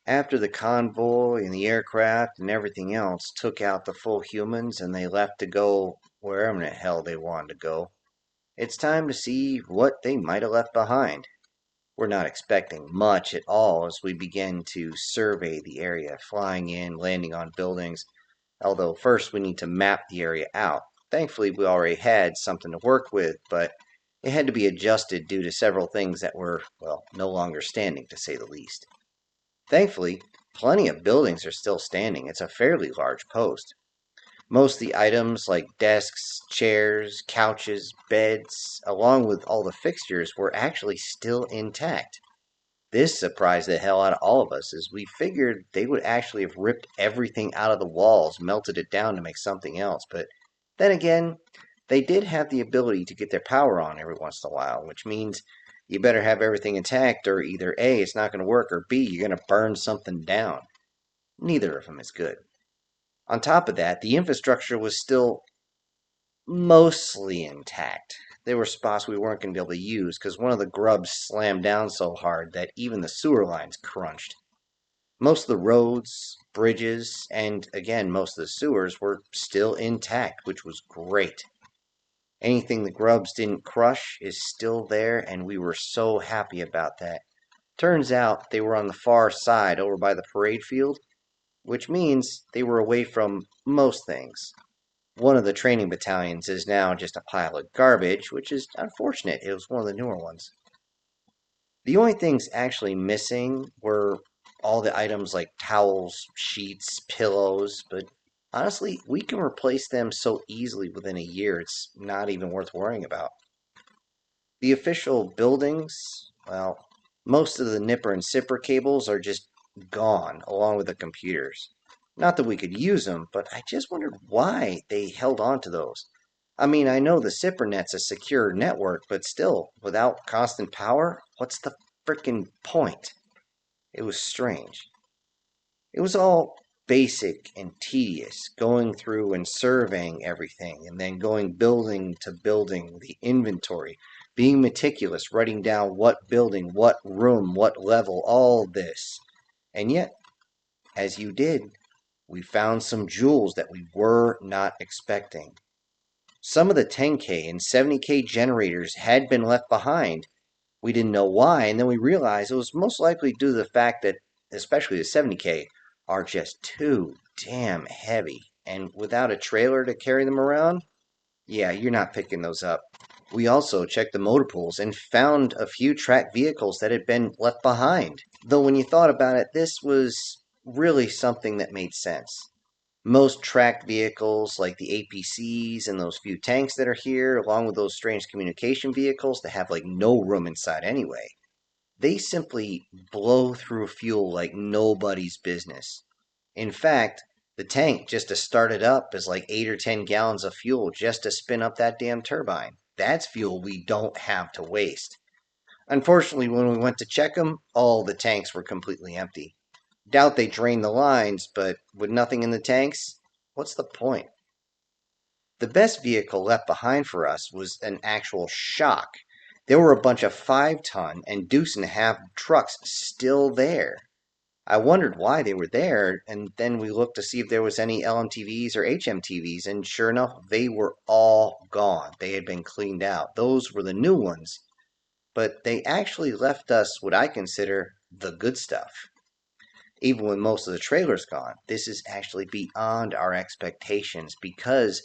After the convoy and the aircraft and everything else took out the full humans and they left to go wherever the hell they wanted to go, it's time to see what they might have left behind. We're not expecting much at all as we begin to survey the area, flying in, landing on buildings, although first we need to map the area out. Thankfully, we already had something to work with, but it had to be adjusted due to several things that were, well, no longer standing, to say the least. Thankfully, plenty of buildings are still standing. It's a fairly large post. Most of the items like desks, chairs, couches, beds, along with all the fixtures, were actually still intact. This surprised the hell out of all of us as we figured they would actually have ripped everything out of the walls, melted it down to make something else. But then again, they did have the ability to get their power on every once in a while, which means you better have everything intact or either A, it's not going to work, or B, you're going to burn something down. Neither of them is good. On top of that, the infrastructure was still mostly intact. There were spots we weren't going to be able to use because one of the grubs slammed down so hard that even the sewer lines crunched. Most of the roads, bridges, and again, most of the sewers were still intact, which was great. Anything the grubs didn't crush is still there, and we were so happy about that. Turns out they were on the far side over by the parade field, which means they were away from most things. One of the training battalions is now just a pile of garbage, which is unfortunate. It was one of the newer ones. The only things actually missing were all the items like towels, sheets, pillows, but honestly, we can replace them so easily within a year, it's not even worth worrying about. The official buildings, well, most of the nipper and sipper cables are just gone, along with the computers. Not that we could use them, but I just wondered why they held on to those. I mean, I know the sipper net's a secure network, but still, without constant power, what's the frickin' point? It was strange. It was all basic and tedious, going through and surveying everything, and then going building to building, the inventory, being meticulous, writing down what building, what room, what level, all this. And yet, as you did, we found some jewels that we were not expecting. Some of the 10K and 70K generators had been left behind. We didn't know why, and then we realized it was most likely due to the fact that, especially the 70K, are just too damn heavy. And without a trailer to carry them around, yeah, you're not picking those up. We also checked the motor pools and found a few tracked vehicles that had been left behind. Though when you thought about it, this was really something that made sense. Most tracked vehicles like the APCs and those few tanks that are here, along with those strange communication vehicles that have like no room inside anyway, they simply blow through fuel like nobody's business. In fact, the tank just to start it up is like 8 or 10 gallons of fuel just to spin up that damn turbine. That's fuel we don't have to waste. Unfortunately, when we went to check them, all the tanks were completely empty. Doubt they drained the lines, but with nothing in the tanks, what's the point? The best vehicle left behind for us was an actual shock. There were a bunch of 5-ton and deuce-and-a-half trucks still there. I wondered why they were there, and then we looked to see if there was any LMTVs or HMTVs, and sure enough, they were all gone. They had been cleaned out. Those were the new ones. But they actually left us what I consider the good stuff. Even with most of the trailers gone, this is actually beyond our expectations because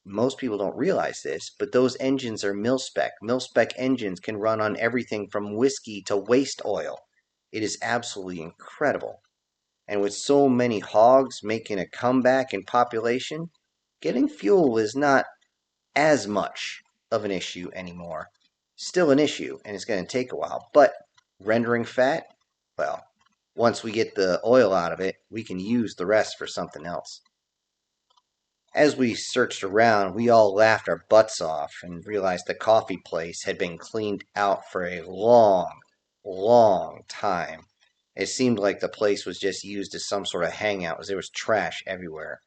most people don't realize this, but those engines are mil-spec. Mil-spec engines can run on everything from whiskey to waste oil. It is absolutely incredible. And with so many hogs making a comeback in population, getting fuel is not as much of an issue anymore. Still an issue, and it's going to take a while. But rendering fat, well, once we get the oil out of it, we can use the rest for something else. As we searched around, we all laughed our butts off and realized the coffee place had been cleaned out for a long, long time. It seemed like the place was just used as some sort of hangout as there was trash everywhere.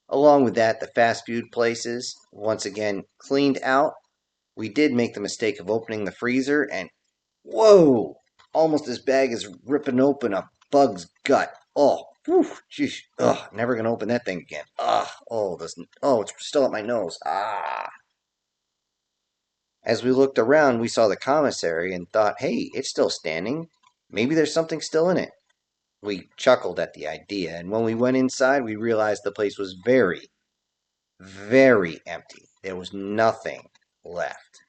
Along with that, the fast food places, once again cleaned out. We did make the mistake of opening the freezer and, whoa, almost as bad as ripping open a bug's gut. Oh, whew, geez. Ugh, never gonna open that thing again. It's still up my nose. Ah. As we looked around, we saw the commissary and thought, hey, it's still standing. Maybe there's something still in it. We chuckled at the idea, and when we went inside, we realized the place was very, very empty. There was nothing left.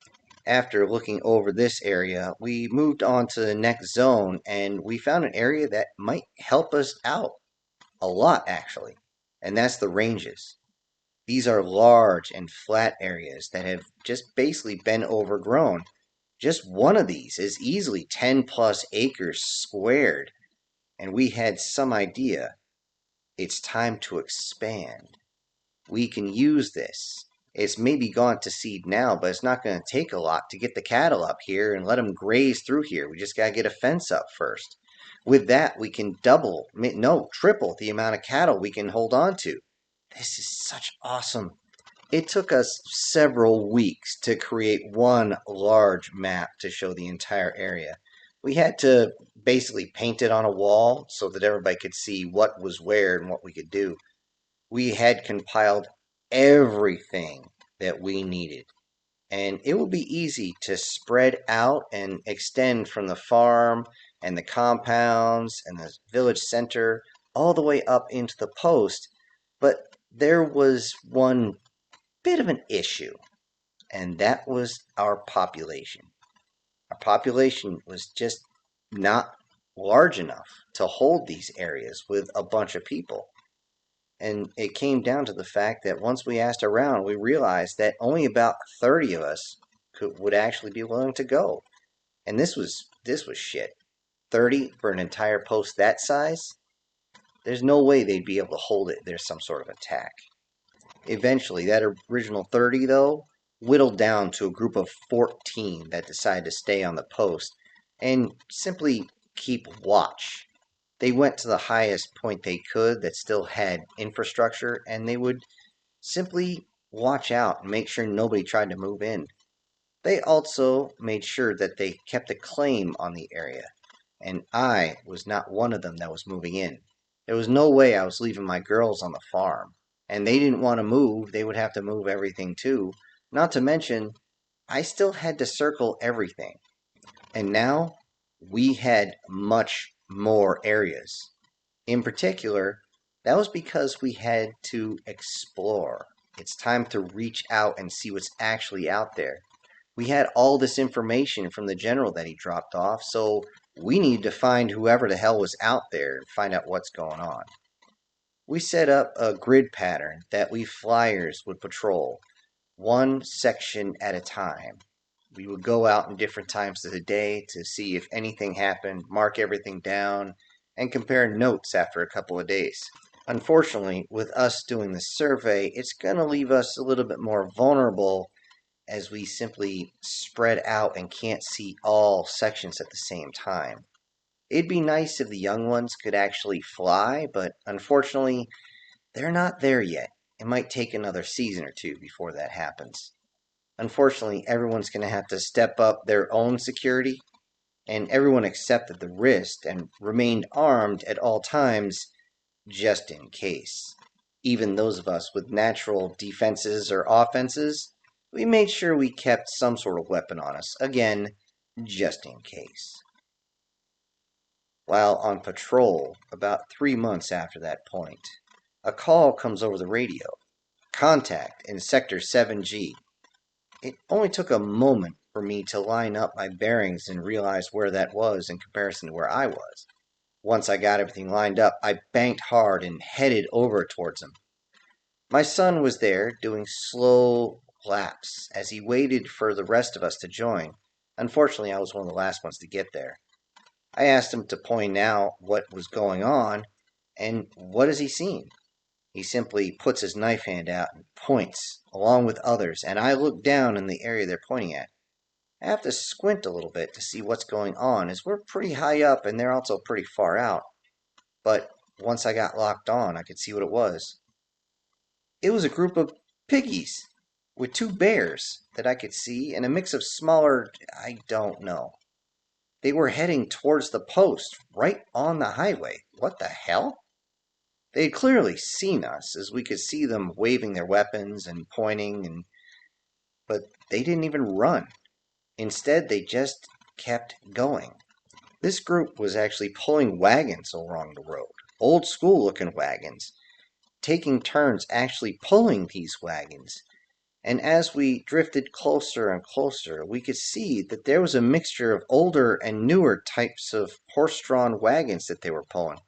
After looking over this area, we moved on to the next zone, and we found an area that might help us out a lot, actually, and that's the ranges. These are large and flat areas that have just basically been overgrown. Just one of these is easily 10 plus acres squared, and we had some idea. It's time to expand. We can use this. It's maybe gone to seed now, but it's not going to take a lot to get the cattle up here and let them graze through here. We just got to get a fence up first. With that, we can triple the amount of cattle we can hold on to. This is such awesome. It took us several weeks to create one large map to show the entire area. We had to basically paint it on a wall so that everybody could see what was where and what we could do. We had compiled everything that we needed, and it will be easy to spread out and extend from the farm and the compounds and the village center all the way up into the post. But there was one bit of an issue, and that was our population. Our population was just not large enough to hold these areas with a bunch of people. And it came down to the fact that once we asked around, we realized that only about 30 of us would actually be willing to go. And this was shit. 30 for an entire post that size? There's no way they'd be able to hold it. There's some sort of attack. Eventually, that original 30, though, whittled down to a group of 14 that decided to stay on the post and simply keep watch. They went to the highest point they could that still had infrastructure, and they would simply watch out and make sure nobody tried to move in. They also made sure that they kept a claim on the area, and I was not one of them that was moving in. There was no way I was leaving my girls on the farm, and they didn't want to move. They would have to move everything too. Not to mention, I still had to circle everything. And now we had much more areas. In particular, that was because we had to explore. It's time to reach out and see what's actually out there. We had all this information from the general that he dropped off, so we needed to find whoever the hell was out there and find out what's going on. We set up a grid pattern that we flyers would patrol, one section at a time. We would go out in different times of the day to see if anything happened, mark everything down, and compare notes after a couple of days. Unfortunately, with us doing the survey, it's going to leave us a little bit more vulnerable as we simply spread out and can't see all sections at the same time. It'd be nice if the young ones could actually fly, but unfortunately, they're not there yet. It might take another season or two before that happens. Unfortunately, everyone's going to have to step up their own security, and everyone accepted the risk and remained armed at all times just in case. Even those of us with natural defenses or offenses, we made sure we kept some sort of weapon on us, again, just in case. While on patrol, about 3 months after that point, a call comes over the radio. Contact in Sector 7G. It only took a moment for me to line up my bearings and realize where that was in comparison to where I was. Once I got everything lined up, I banked hard and headed over towards him. My son was there doing slow laps as he waited for the rest of us to join. Unfortunately, I was one of the last ones to get there. I asked him to point out what was going on, and what has he seen? He simply puts his knife hand out and points, along with others, and I look down in the area they're pointing at. I have to squint a little bit to see what's going on, as we're pretty high up and they're also pretty far out. But once I got locked on, I could see what it was. It was a group of piggies with two bears that I could see and a mix of smaller, I don't know. They were heading towards the post, right on the highway. What the hell? They had clearly seen us, as we could see them waving their weapons and pointing, but they didn't even run. Instead, they just kept going. This group was actually pulling wagons along the road, old school looking wagons, taking turns actually pulling these wagons. And as we drifted closer and closer, we could see that there was a mixture of older and newer types of horse drawn wagons that they were pulling,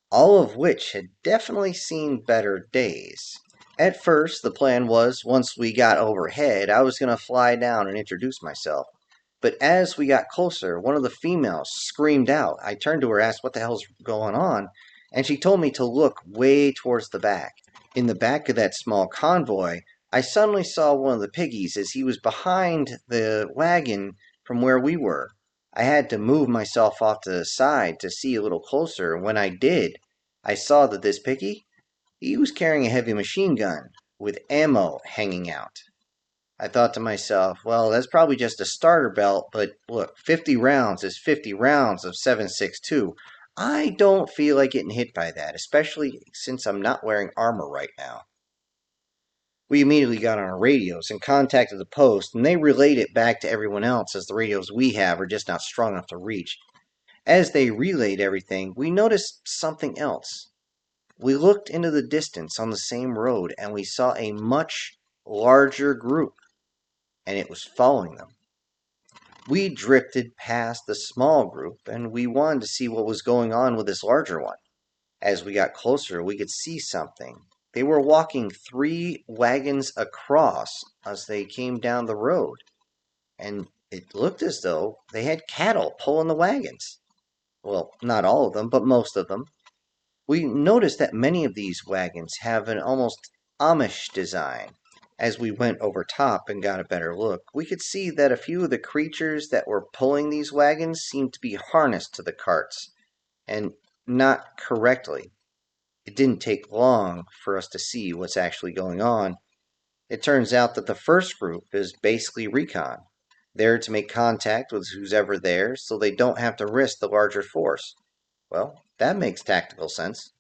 all of which had definitely seen better days. At first, the plan was once we got overhead, I was going to fly down and introduce myself. But as we got closer, one of the females screamed out. I turned to her, asked what the hell's going on, and she told me to look way towards the back. In the back of that small convoy, I suddenly saw one of the piggies as he was behind the wagon from where we were. I had to move myself off to the side to see a little closer, and when I did, I saw that this piggy, he was carrying a heavy machine gun with ammo hanging out. I thought to myself, well, that's probably just a starter belt, but look, 50 rounds is 50 rounds of 7.62. I don't feel like getting hit by that, especially since I'm not wearing armor right now. We immediately got on our radios and contacted the post, and they relayed it back to everyone else as the radios we have are just not strong enough to reach. As they relayed everything, we noticed something else. We looked into the distance on the same road, and we saw a much larger group, and it was following them. We drifted past the small group, and we wanted to see what was going on with this larger one. As we got closer, we could see something. They were walking 3 wagons across as they came down the road, and it looked as though they had cattle pulling the wagons. Well, not all of them, but most of them. We noticed that many of these wagons have an almost Amish design. As we went over top and got a better look, we could see that a few of the creatures that were pulling these wagons seemed to be harnessed to the carts, and not correctly. It didn't take long for us to see what's actually going on. It turns out that the first group is basically recon. There to make contact with who's ever there so they don't have to risk the larger force. Well, that makes tactical sense.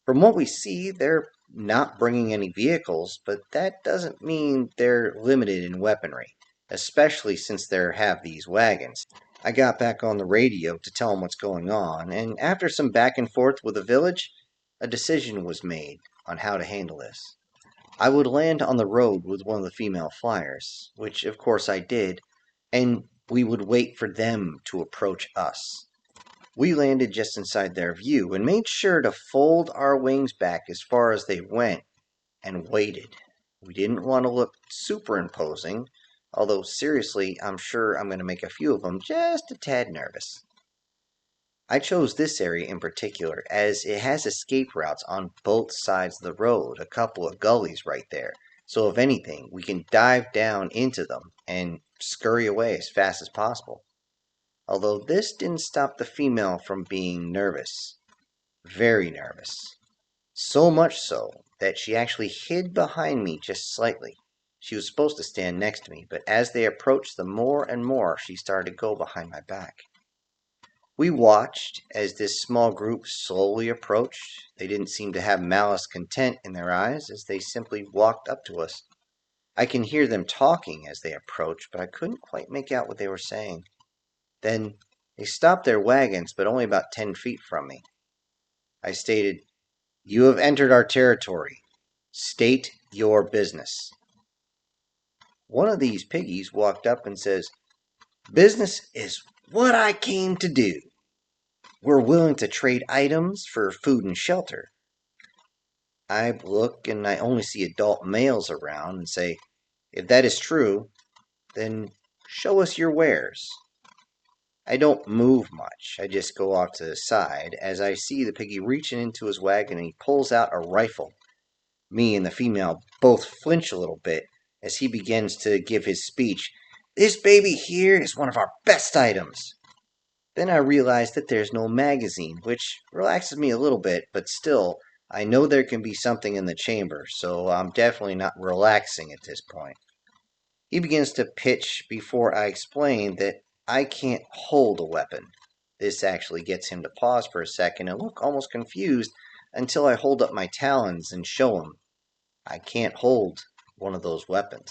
From what we see, they're not bringing any vehicles, but that doesn't mean they're limited in weaponry, especially since they have these wagons. I got back on the radio to tell them what's going on, and after some back and forth with the village, a decision was made on how to handle this. I would land on the road with one of the female flyers, which of course I did, and we would wait for them to approach us. We landed just inside their view and made sure to fold our wings back as far as they went and waited. We didn't want to look super imposing, although seriously, I'm sure I'm going to make a few of them just a tad nervous. I chose this area in particular as it has escape routes on both sides of the road, a couple of gullies right there. So if anything, we can dive down into them and scurry away as fast as possible. Although this didn't stop the female from being nervous. Very nervous. So much so that she actually hid behind me just slightly. She was supposed to stand next to me, but as they approached, the more and more she started to go behind my back. We watched as this small group slowly approached. They didn't seem to have malice content in their eyes as they simply walked up to us. I can hear them talking as they approached, but I couldn't quite make out what they were saying. Then they stopped their wagons, but only about 10 feet from me. I stated, "You have entered our territory. State your business." One of these piggies walked up and says, "Business is what I came to do. We're willing to trade items for food and shelter." I look and I only see adult males around and say, "If that is true, then show us your wares." I don't move much. I just go off to the side as I see the piggy reaching into his wagon and he pulls out a rifle. Me and the female both flinch a little bit as he begins to give his speech. "This baby here is one of our best items." Then I realize that there's no magazine, which relaxes me a little bit, but still, I know there can be something in the chamber, so I'm definitely not relaxing at this point. He begins to pitch before I explain that I can't hold a weapon. This actually gets him to pause for a second and look almost confused until I hold up my talons and show him I can't hold one of those weapons.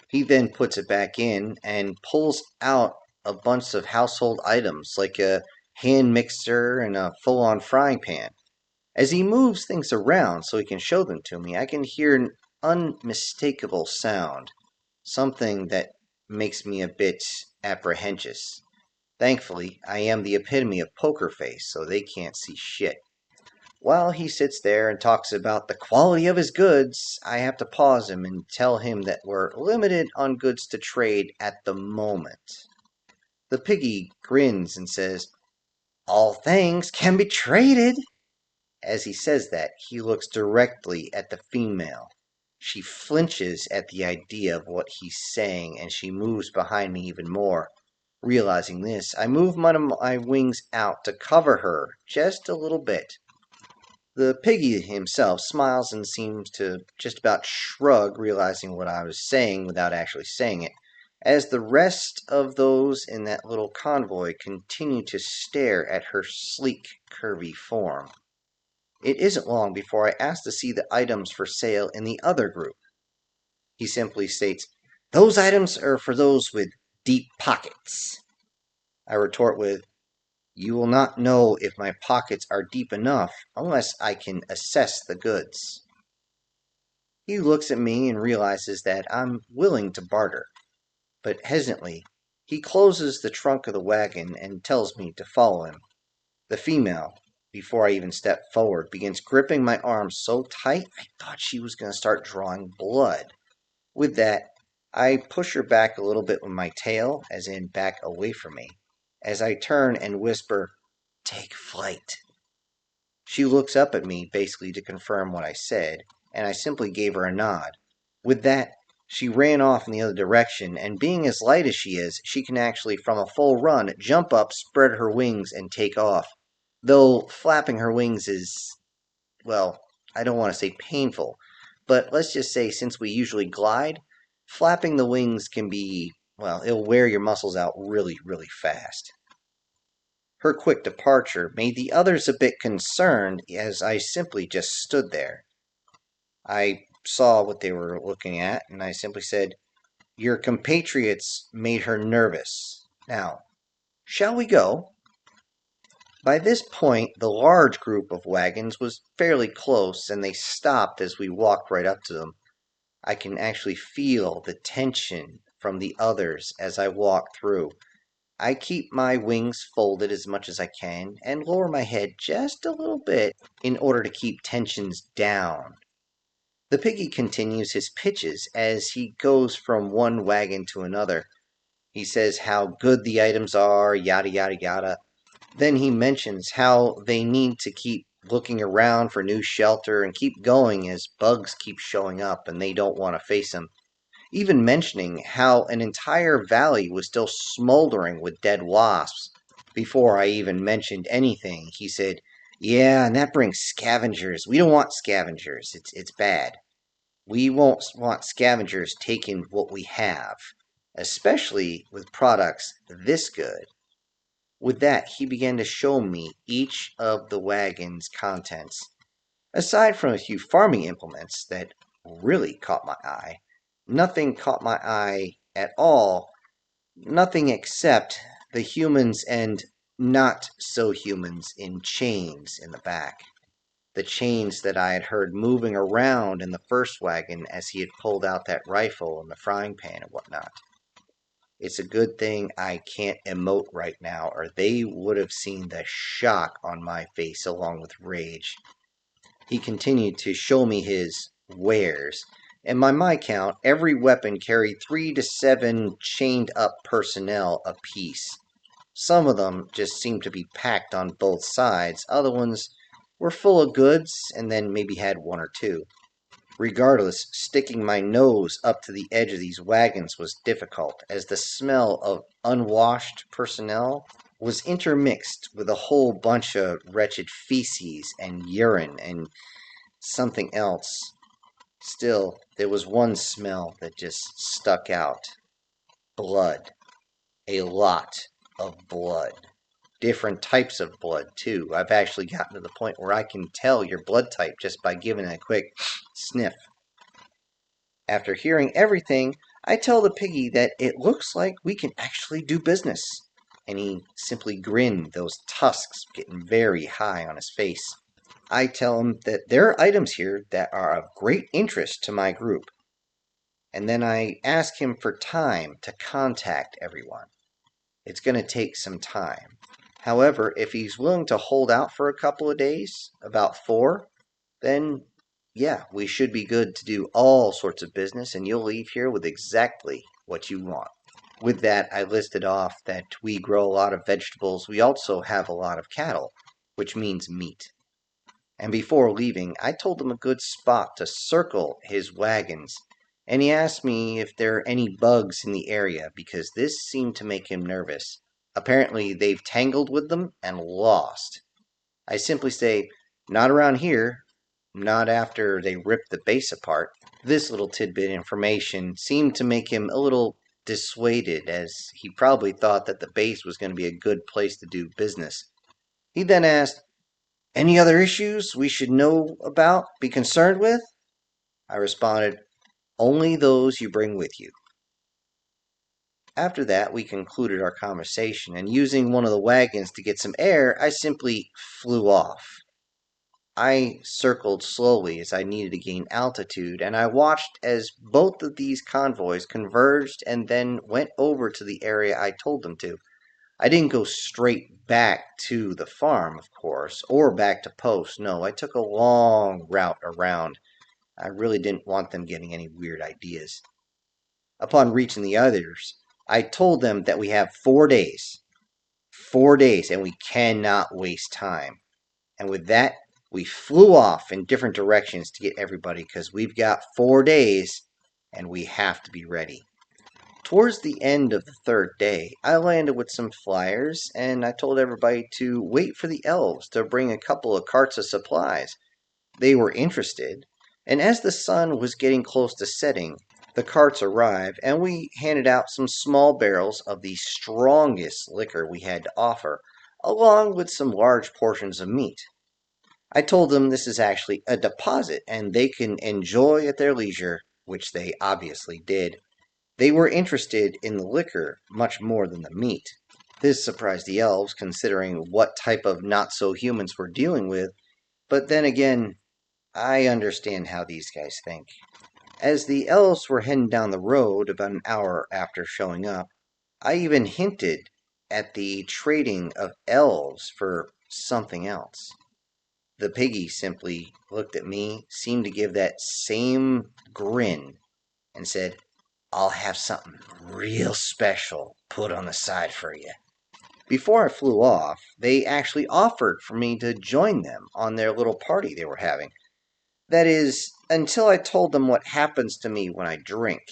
He then puts it back in and pulls out a bunch of household items like a hand mixer and a full on frying pan. As he moves things around so he can show them to me, I can hear an unmistakable sound, something that makes me a bit apprehensive. Thankfully, I am the epitome of poker face, so they can't see shit. While he sits there and talks about the quality of his goods, I have to pause him and tell him that we're limited on goods to trade at the moment. The piggy grins and says, "All things can be traded." As he says that, he looks directly at the female. She flinches at the idea of what he's saying and she moves behind me even more. Realizing this, I move one of my wings out to cover her just a little bit. The piggy himself smiles and seems to just about shrug, realizing what I was saying without actually saying it, as the rest of those in that little convoy continue to stare at her sleek, curvy form. It isn't long before I ask to see the items for sale in the other group. He simply states, "Those items are for those with deep pockets." I retort with, "You will not know if my pockets are deep enough unless I can assess the goods." He looks at me and realizes that I'm willing to barter, but hesitantly, he closes the trunk of the wagon and tells me to follow him. The female, before I even step forward, begins gripping my arm so tight I thought she was going to start drawing blood. With that, I push her back a little bit with my tail, as in back away from me, as I turn and whisper, "Take flight." She looks up at me, basically to confirm what I said, and I simply gave her a nod. With that, she ran off in the other direction, and being as light as she is, she can actually, from a full run, jump up, spread her wings, and take off. Though flapping her wings is, well, I don't want to say painful, but let's just say since we usually glide, flapping the wings can be, well, it'll wear your muscles out really, really fast. Her quick departure made the others a bit concerned as I simply just stood there. I saw what they were looking at, and I simply said, "Your compatriots made her nervous. Now, shall we go?" By this point, the large group of wagons was fairly close, and they stopped as we walked right up to them. I can actually feel the tension from the others as I walk through. I keep my wings folded as much as I can and lower my head just a little bit in order to keep tensions down. The piggy continues his pitches as he goes from one wagon to another. He says how good the items are, yada yada yada. Then he mentions how they need to keep looking around for new shelter and keep going as bugs keep showing up and they don't want to face them. Even mentioning how an entire valley was still smoldering with dead wasps. Before I even mentioned anything, he said, "Yeah, and that brings scavengers. We don't want scavengers. It's bad. We won't want scavengers taking what we have, especially with products this good." With that, he began to show me each of the wagon's contents. Aside from a few farming implements that really caught my eye, nothing caught my eye at all, nothing except the humans and not so humans in chains in the back. The chains that I had heard moving around in the first wagon as he had pulled out that rifle and the frying pan and whatnot. It's a good thing I can't emote right now, or they would have seen the shock on my face along with rage. He continued to show me his wares, and by my count, every weapon carried 3 to 7 chained up personnel apiece. Some of them just seemed to be packed on both sides, other ones were full of goods and then maybe had one or two. Regardless, sticking my nose up to the edge of these wagons was difficult, as the smell of unwashed personnel was intermixed with a whole bunch of wretched feces and urine and something else. Still, there was one smell that just stuck out: blood. A lot of blood. Different types of blood, too. I've actually gotten to the point where I can tell your blood type just by giving it a quick sniff. After hearing everything, I tell the piggy that it looks like we can actually do business. And he simply grinned, those tusks getting very high on his face. I tell him that there are items here that are of great interest to my group. And then I ask him for time to contact everyone. It's going to take some time. However, if he's willing to hold out for a couple of days, about 4, then yeah, we should be good to do all sorts of business, and you'll leave here with exactly what you want. With that, I listed off that we grow a lot of vegetables. We also have a lot of cattle, which means meat. And before leaving, I told him a good spot to circle his wagons, and he asked me if there are any bugs in the area because this seemed to make him nervous. Apparently, they've tangled with them and lost. I simply say, not around here, not after they ripped the base apart. This little tidbit information seemed to make him a little dissuaded, as he probably thought that the base was going to be a good place to do business. He then asked, any other issues we should know about, be concerned with? I responded, only those you bring with you. After that, we concluded our conversation, and using one of the wagons to get some air, I simply flew off. I circled slowly as I needed to gain altitude, and I watched as both of these convoys converged and then went over to the area I told them to. I didn't go straight back to the farm, of course, or back to post. No, I took a long route around. I really didn't want them getting any weird ideas. Upon reaching the others, I told them that we have 4 days. 4 days, and we cannot waste time. And with that, we flew off in different directions to get everybody because we've got 4 days and we have to be ready. Towards the end of the 3rd day, I landed with some flyers and I told everybody to wait for the elves to bring a couple of carts of supplies. They were interested, and as the sun was getting close to setting, the carts arrived and we handed out some small barrels of the strongest liquor we had to offer, along with some large portions of meat. I told them this is actually a deposit and they can enjoy at their leisure, which they obviously did. They were interested in the liquor much more than the meat. This surprised the elves, considering what type of not-so-humans we're dealing with, but then again, I understand how these guys think. As the elves were heading down the road about an hour after showing up, I even hinted at the trading of elves for something else. The piggy simply looked at me, seemed to give that same grin, and said, I'll have something real special put on the side for you. Before I flew off, they actually offered for me to join them on their little party they were having. That is, until I told them what happens to me when I drink.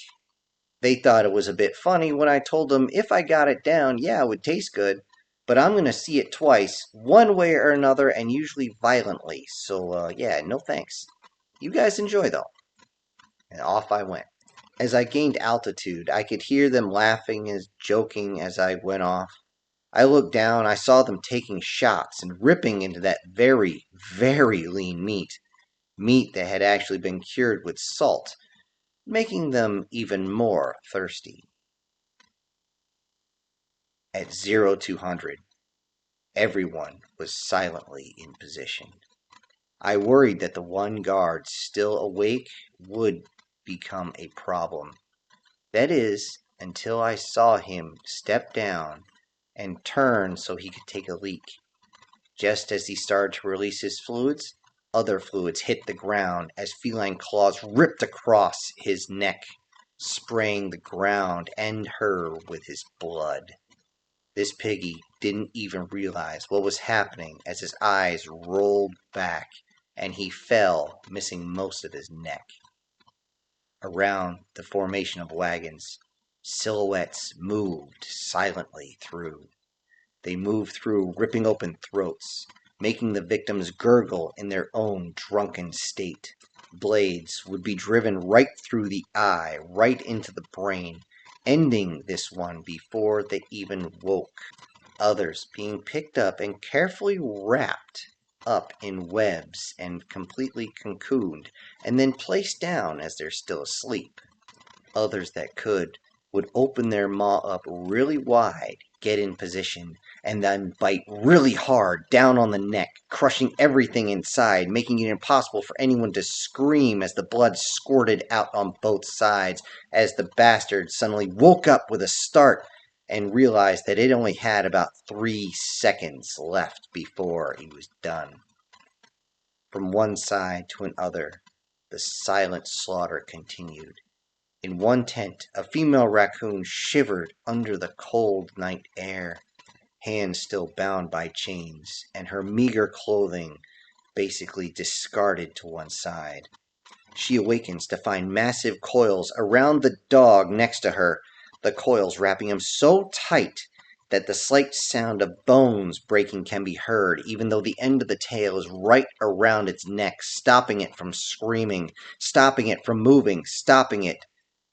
They thought it was a bit funny when I told them if I got it down, yeah, it would taste good, but I'm going to see it twice, one way or another, and usually violently. So, yeah, no thanks. You guys enjoy, though. And off I went. As I gained altitude, I could hear them laughing and joking as I went off. I looked down, I saw them taking shots and ripping into that very, very lean meat. Meat that had actually been cured with salt, making them even more thirsty. At 0200, everyone was silently in position. I worried that the one guard still awake would become a problem. That is, until I saw him step down and turn so he could take a leak. Just as he started to release his fluids, other fluids hit the ground as feline claws ripped across his neck, spraying the ground and her with his blood. This piggy didn't even realize what was happening as his eyes rolled back and he fell, missing most of his neck. Around the formation of wagons, silhouettes moved silently through. They moved through, ripping open throats, making the victims gurgle in their own drunken state. Blades would be driven right through the eye, right into the brain, ending this one before they even woke. Others being picked up and carefully wrapped up in webs and completely cocooned, and then placed down as they're still asleep. Others that could would open their maw up really wide, get in position, and then bite really hard down on the neck, crushing everything inside, making it impossible for anyone to scream as the blood squirted out on both sides, as the bastard suddenly woke up with a start and realized that it only had about 3 seconds left before he was done. From one side to another, the silent slaughter continued. In one tent, a female raccoon shivered under the cold night air, hands still bound by chains, and her meager clothing basically discarded to one side. She awakens to find massive coils around the dog next to her, the coils wrapping him so tight that the slight sound of bones breaking can be heard, even though the end of the tail is right around its neck, stopping it from screaming, stopping it from moving, stopping it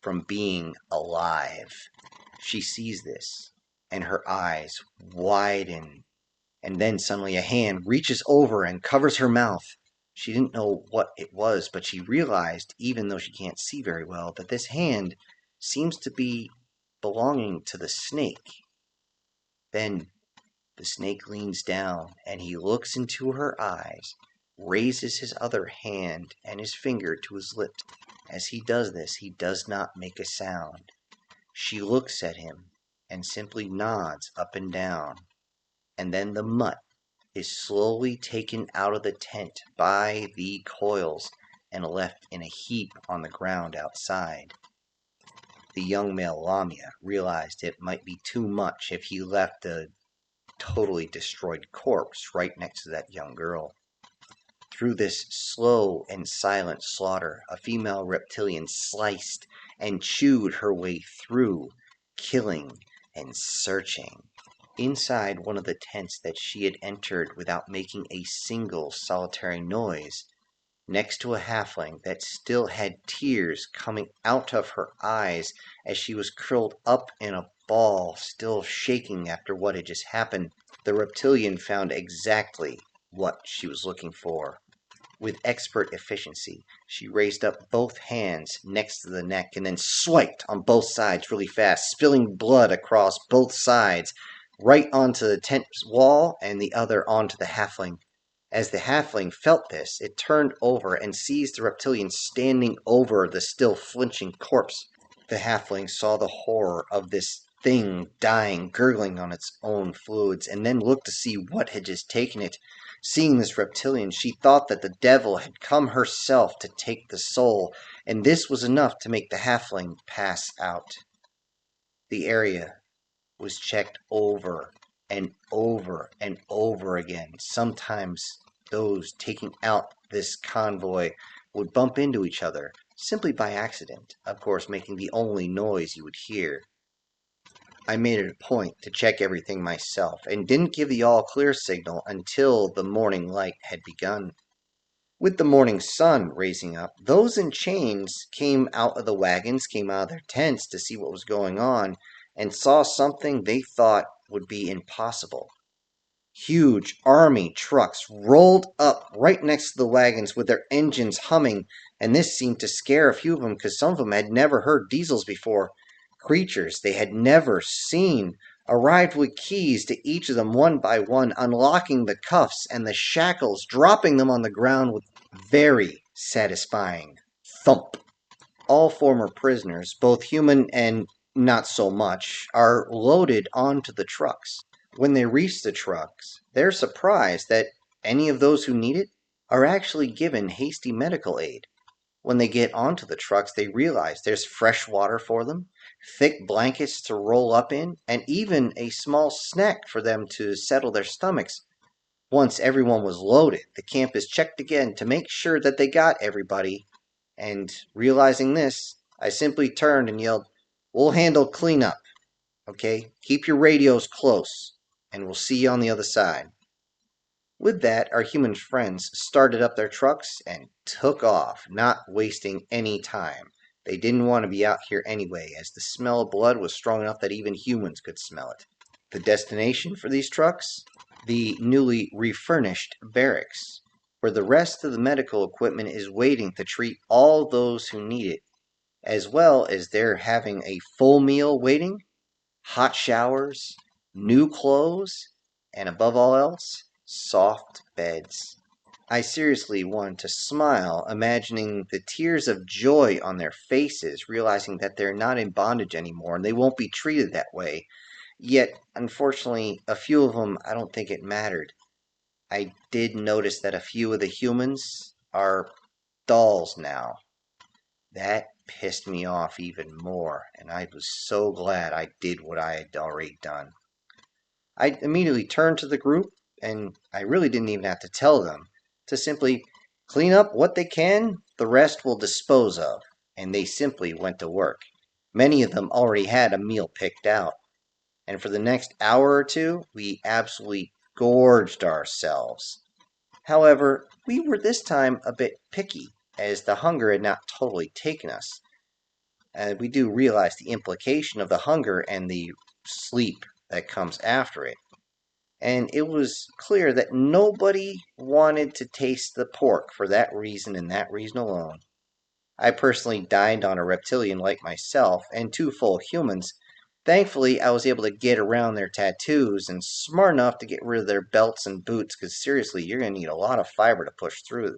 from being alive. She sees this, and her eyes widen, and then suddenly a hand reaches over and covers her mouth. She didn't know what it was, but she realized, even though she can't see very well, that this hand seems to be belonging to the snake. Then the snake leans down, and he looks into her eyes, raises his other hand and his finger to his lips. As he does this, he does not make a sound. She looks at him and simply nods up and down, and then the mutt is slowly taken out of the tent by the coils and left in a heap on the ground outside. The young male lamia realized it might be too much if he left a totally destroyed corpse right next to that young girl. Through this slow and silent slaughter, a female reptilian sliced and chewed her way through, killing and searching. Inside one of the tents that she had entered without making a single solitary noise, next to a halfling that still had tears coming out of her eyes as she was curled up in a ball, still shaking after what had just happened, the reptilian found exactly what she was looking for. With expert efficiency, she raised up both hands next to the neck and then swiped on both sides really fast, spilling blood across both sides, right onto the tent wall and the other onto the halfling. As the halfling felt this, it turned over and sees the reptilian standing over the still flinching corpse. The halfling saw the horror of this thing dying, gurgling on its own fluids, and then looked to see what had just taken it. Seeing this reptilian, she thought that the devil had come herself to take the soul, and this was enough to make the halfling pass out. The area was checked over and over and over again. Sometimes those taking out this convoy would bump into each other, simply by accident, of course making the only noise you would hear. I made it a point to check everything myself, and didn't give the all-clear signal until the morning light had begun. With the morning sun raising up, those in chains came out of the wagons, came out of their tents to see what was going on, and saw something they thought would be impossible. Huge army trucks rolled up right next to the wagons with their engines humming, and this seemed to scare a few of them because some of them had never heard diesels before. Creatures they had never seen arrived with keys to each of them one by one, unlocking the cuffs and the shackles, dropping them on the ground with very satisfying thump. All former prisoners, both human and not so much, are loaded onto the trucks. When they reach the trucks, they're surprised that any of those who need it are actually given hasty medical aid. When they get onto the trucks, they realize there's fresh water for them, thick blankets to roll up in, and even a small snack for them to settle their stomachs. Once everyone was loaded, the camp is checked again to make sure that they got everybody. And realizing this, I simply turned and yelled, "We'll handle cleanup, okay? Keep your radios close, and we'll see you on the other side." With that, our human friends started up their trucks and took off, not wasting any time. They didn't want to be out here anyway, as the smell of blood was strong enough that even humans could smell it. The destination for these trucks? The newly refurnished barracks, where the rest of the medical equipment is waiting to treat all those who need it, as well as they're having a full meal waiting, hot showers, new clothes, and above all else, soft beds. I seriously wanted to smile, imagining the tears of joy on their faces, realizing that they're not in bondage anymore and they won't be treated that way. Yet, unfortunately, a few of them, I don't think it mattered. I did notice that a few of the humans are dolls now. That pissed me off even more, and I was so glad I did what I had already done. I immediately turned to the group, and I really didn't even have to tell them, to simply clean up what they can, the rest will dispose of, and they simply went to work. Many of them already had a meal picked out, and for the next hour or two, we absolutely gorged ourselves. However, we were this time a bit picky, as the hunger had not totally taken us. And we do realize the implication of the hunger and the sleep that comes after it. And it was clear that nobody wanted to taste the pork for that reason and that reason alone. I personally dined on a reptilian like myself and two full humans. Thankfully, I was able to get around their tattoos and smart enough to get rid of their belts and boots, because seriously, you're going to need a lot of fiber to push through.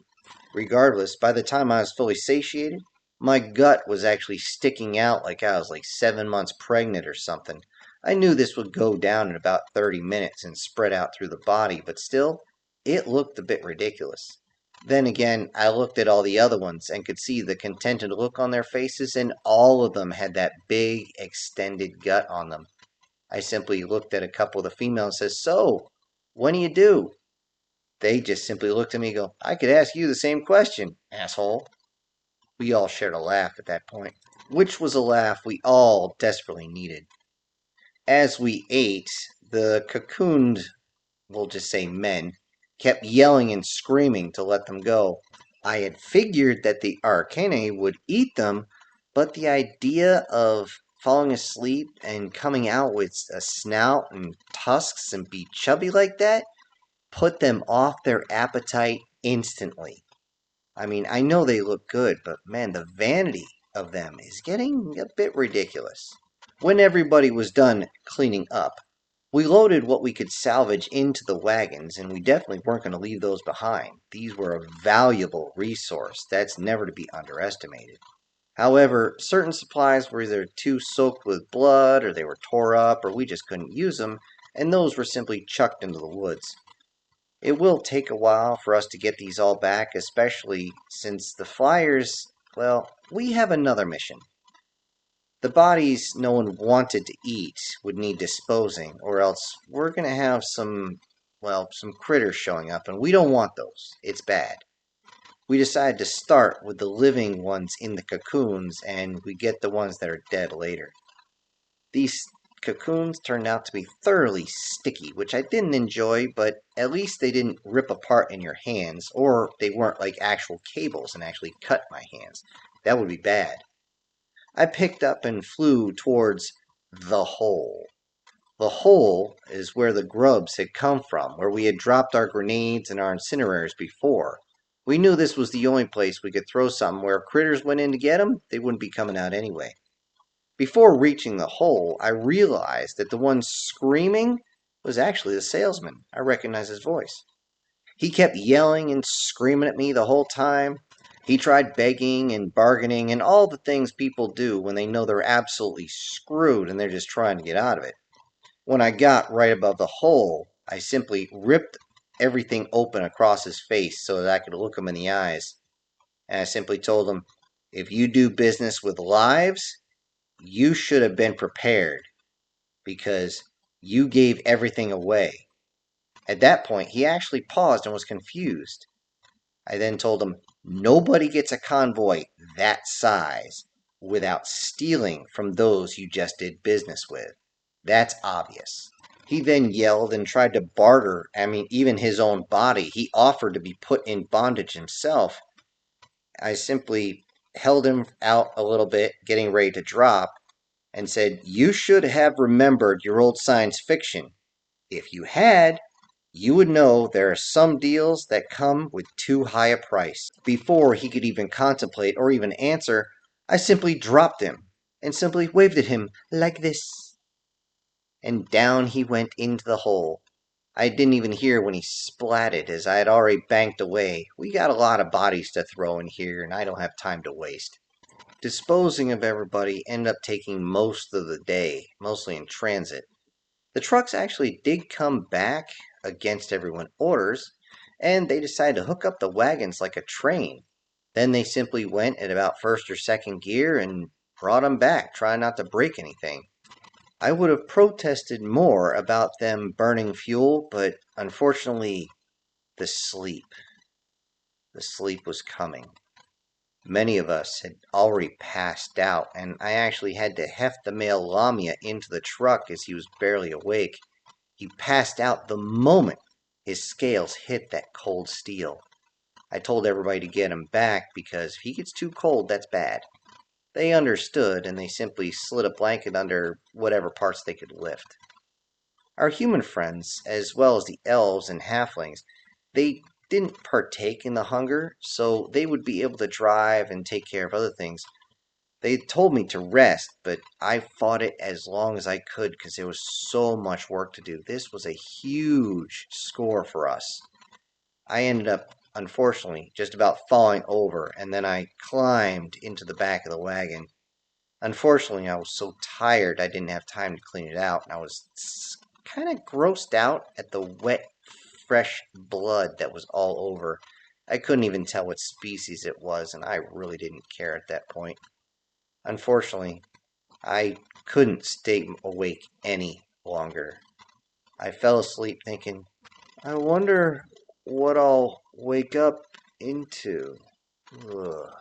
Regardless, by the time I was fully satiated, my gut was actually sticking out like I was like 7 months pregnant or something. I knew this would go down in about 30 minutes and spread out through the body, but still, it looked a bit ridiculous. Then again, I looked at all the other ones and could see the contented look on their faces, and all of them had that big, extended gut on them. I simply looked at a couple of the females and said, "So, when do you do?" They just simply looked at me and go, "I could ask you the same question, asshole." We all shared a laugh at that point, which was a laugh we all desperately needed. As we ate, the cocooned, we'll just say men, kept yelling and screaming to let them go. I had figured that the Arcane would eat them, but the idea of falling asleep and coming out with a snout and tusks and be chubby like that put them off their appetite instantly. I mean, I know they look good, but man, the vanity of them is getting a bit ridiculous. When everybody was done cleaning up, we loaded what we could salvage into the wagons, and we definitely weren't going to leave those behind. These were a valuable resource that's never to be underestimated. However, certain supplies were either too soaked with blood, or they were tore up, or we just couldn't use them, and those were simply chucked into the woods. It will take a while for us to get these all back, especially since the flyers, well, we have another mission. The bodies no one wanted to eat would need disposing, or else we're going to have some critters showing up, and we don't want those. It's bad. We decided to start with the living ones in the cocoons, and we get the ones that are dead later. These cocoons turned out to be thoroughly sticky, which I didn't enjoy, but at least they didn't rip apart in your hands, or they weren't like actual cables and actually cut my hands. That would be bad. I picked up and flew towards the hole. The hole is where the grubs had come from, where we had dropped our grenades and our incinerators before. We knew this was the only place we could throw something where if critters went in to get them, they wouldn't be coming out anyway. Before reaching the hole, I realized that the one screaming was actually the salesman. I recognized his voice. He kept yelling and screaming at me the whole time. He tried begging and bargaining and all the things people do when they know they're absolutely screwed and they're just trying to get out of it. When I got right above the hole, I simply ripped everything open across his face so that I could look him in the eyes. And I simply told him, "If you do business with lives, you should have been prepared because you gave everything away." At that point, he actually paused and was confused. I then told him, "Nobody gets a convoy that size without stealing from those you just did business with. That's obvious." He then yelled and tried to barter, even his own body. He offered to be put in bondage himself. I simply held him out a little bit, getting ready to drop, and said, "You should have remembered your old science fiction. If you had, you would know there are some deals that come with too high a price." Before he could even contemplate or even answer, I simply dropped him and simply waved at him like this. And down he went into the hole. I didn't even hear when he splatted, as I had already banked away. We got a lot of bodies to throw in here, and I don't have time to waste. Disposing of everybody ended up taking most of the day, mostly in transit. The trucks actually did come back against everyone's orders, and they decided to hook up the wagons like a train. Then they simply went at about first or second gear and brought them back, trying not to break anything. I would have protested more about them burning fuel, but unfortunately, the sleep. The sleep was coming. Many of us had already passed out, and I actually had to heft the male Lamia into the truck as he was barely awake. He passed out the moment his scales hit that cold steel. I told everybody to get him back because if he gets too cold, that's bad. They understood, and they simply slid a blanket under whatever parts they could lift. Our human friends, as well as the elves and halflings, they didn't partake in the hunger, so they would be able to drive and take care of other things. They told me to rest, but I fought it as long as I could because there was so much work to do. This was a huge score for us. I ended up, unfortunately, just about falling over, and then I climbed into the back of the wagon. Unfortunately, I was so tired I didn't have time to clean it out, and I was kind of grossed out at the wet, fresh blood that was all over. I couldn't even tell what species it was, and I really didn't care at that point. Unfortunately, I couldn't stay awake any longer. I fell asleep thinking, I wonder what I'll wake up into. Ugh.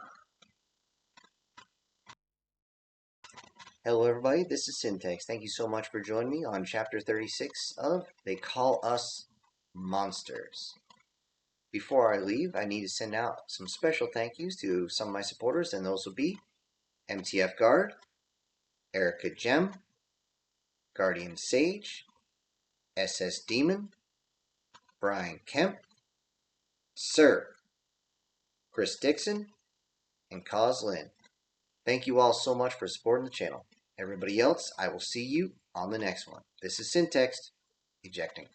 Hello, everybody. This is Syntax. Thank you so much for joining me on Chapter 36 of They Call Us Monsters. Before I leave, I need to send out some special thank yous to some of my supporters, and those will be MTF Guard, Erica Gem, Guardian Sage, SS Demon, Brian Kemp, Sir, Chris Dixon, and Cause Lynn. Thank you all so much for supporting the channel. Everybody else, I will see you on the next one. This is Syntext, ejecting.